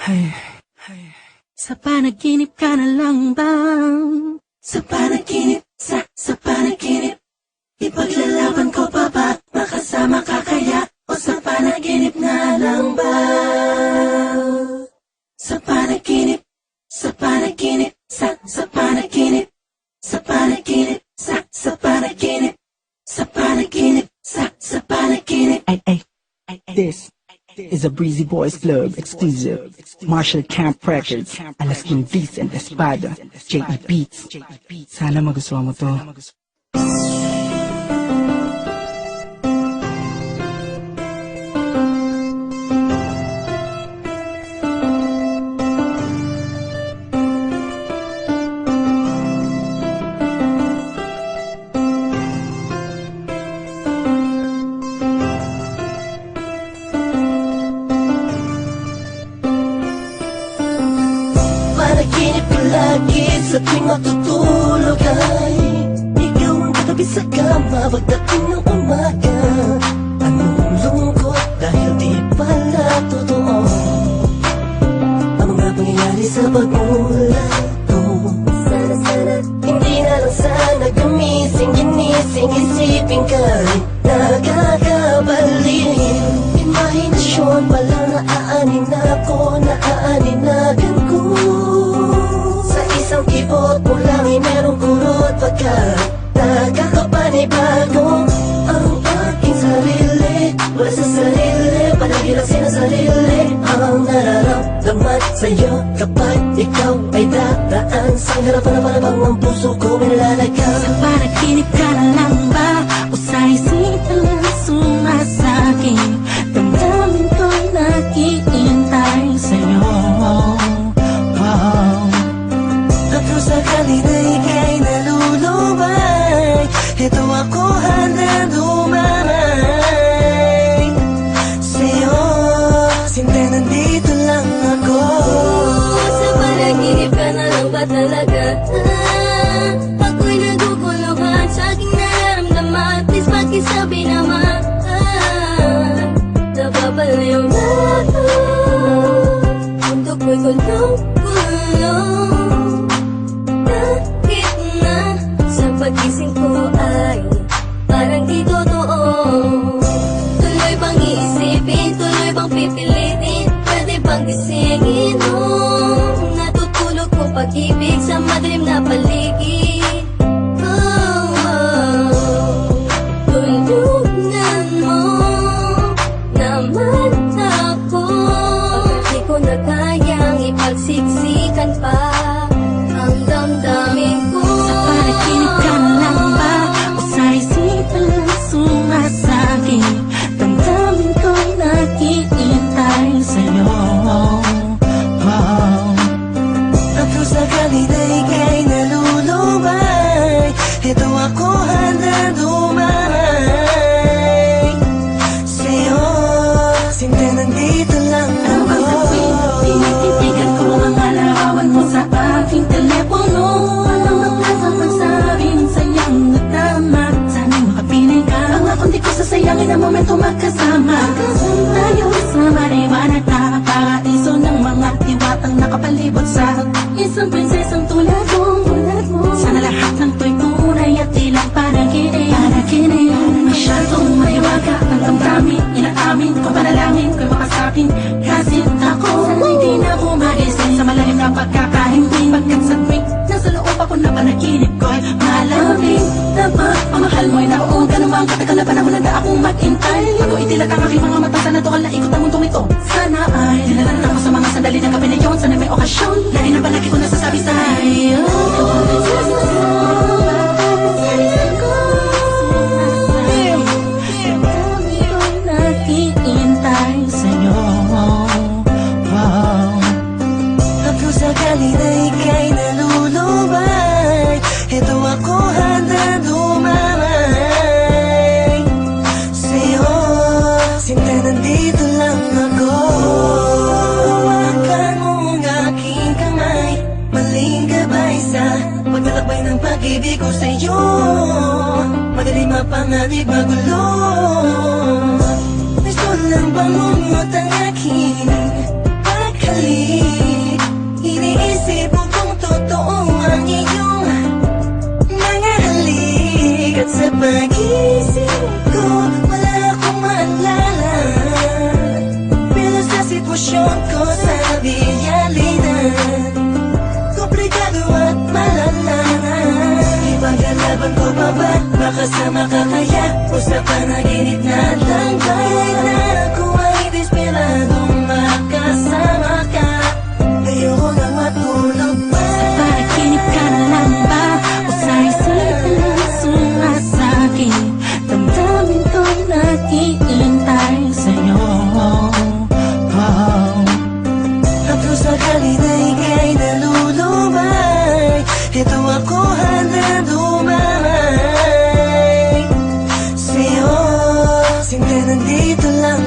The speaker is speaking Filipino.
Ay, sa panaginip ka na lang ba? Sa panaginip, sa panaginip, ipaglalaban ko pa ba? Makasama ka kaya? O sa panaginip na lang ba? Sa panaginip, sa panaginip, sa panaginip, sa panaginip, sa panaginip, sa panaginip, sa panaginip. This is a Breezy Boys Club exclusive. Marshall Camp Records, Alaskan Vincent Espada, J.E. Beats. Sana magustuhan mo to. Panaginip ko lagi sa tuwing matutulog ay ikaw ang katabi sa kama pagdating ng umaga. Anong lungkot dahil di pala totoo ang mga pangyayari sa pagmulat ko. Sana hindi na lang sana ginising isipin ka rin nakakabaliw. Imahinasyon pala naaanin ako, naaaninagan ko. Sa isang kibot mo lang ay merong kurot pagkat nakakapanibago ang aking sarili. Wala sa sarili, palagi lang sinasarili ang nararamdaman sa'yo kapag ikaw ay daraan sa harapan na parabang ang puso ko ay nalalagaw. Sa panaginip ka na lang ba? O sa isipan lang sumasakit? Damdamin ko'y naghihintay sa'yo. At kung sakali na ika'y nalulubay, ito ako handa dumamay sa'yo. Sinte, nandito lang ako. Sa panaginip ka na lang ba talaga? Ako'y naguguluhan sa aking nararamdaman. Please pakisabi naman, napapalayo na ako. Mundo ko'y gulong-gulong. Kahit na sa pagising ko ay parang di totoo. Tuloy bang iisipin, tuloy bang pipilitin? Pwede bang gisingin nung natutulog ko pag-ibig sa madilim na paligid? Tulungan mo naman ako. Di ko na kayang ipagsiksikan pa ang damdamin ko. Sa panaginip ka na lang ba? O sa isipan lang sumasakit? Damdamin ko'y naghihintay sa'yo. At kung sakali na ika'y nalulubay, ito ako handa dumamay sa'yo. Sinte, nandito lang ako. Tinititigan ko mga larawan mo sa aking telepono. Walang makasang magsabi ng sayang nagtama. Sana'y makapiling ka. Pangakong di ko sasayangin ang momento magkasama. Tayo sa maliwanag na paraiso ng mga diwatang nakapalibot sa isang prinsesang tulad mo. Sana lahat ng to'y tunay at di lang panaginip. Masyadong mahiwaga ang damdamin. Inaamin ko panalangin ko'y makasapin. Kasi ako sana hindi na ako magising sa malalim na pagkakahimbing. Pagkat sa tuwing nasa loob ako na panaginip ko'y malamig. Dapat pamahal mo'y naroon ka namang katagal na panahon na akong mag-intay. Bago itilat ang aking mga mata, sana tukal na ikot ang mundong ito. Sana ay dinalan ako sa mga sandali ng gabi na yun. Sana may okasyon, lagi na palagi ko nasasabi sa'yo. Naghihintay sa'yo. At kung sakali na ika'y nalulubay, ito ako handa dumamay sa'yo. Sinte, nandito lang ako. Hawakan mo ang aking kamay, maling gabay sa paglalakbay ng pag-ibig ko sa'yo. Madaling mapanganib magulo. Gusto lang bang umot ang aking pagkalit? ba sa makakaya o sa panaginip na lang? Kahit na ako ay desperadong makasama ka, ayoko na matulog pa. Sa panaginip ka na lang ba? O sa isipan lang sumasakit? Damdamin ko naghihintay sa'yo. Haplos sakali na ika'y nalulumay, ito ako handa dumay sa'yo. Sinta nandito lang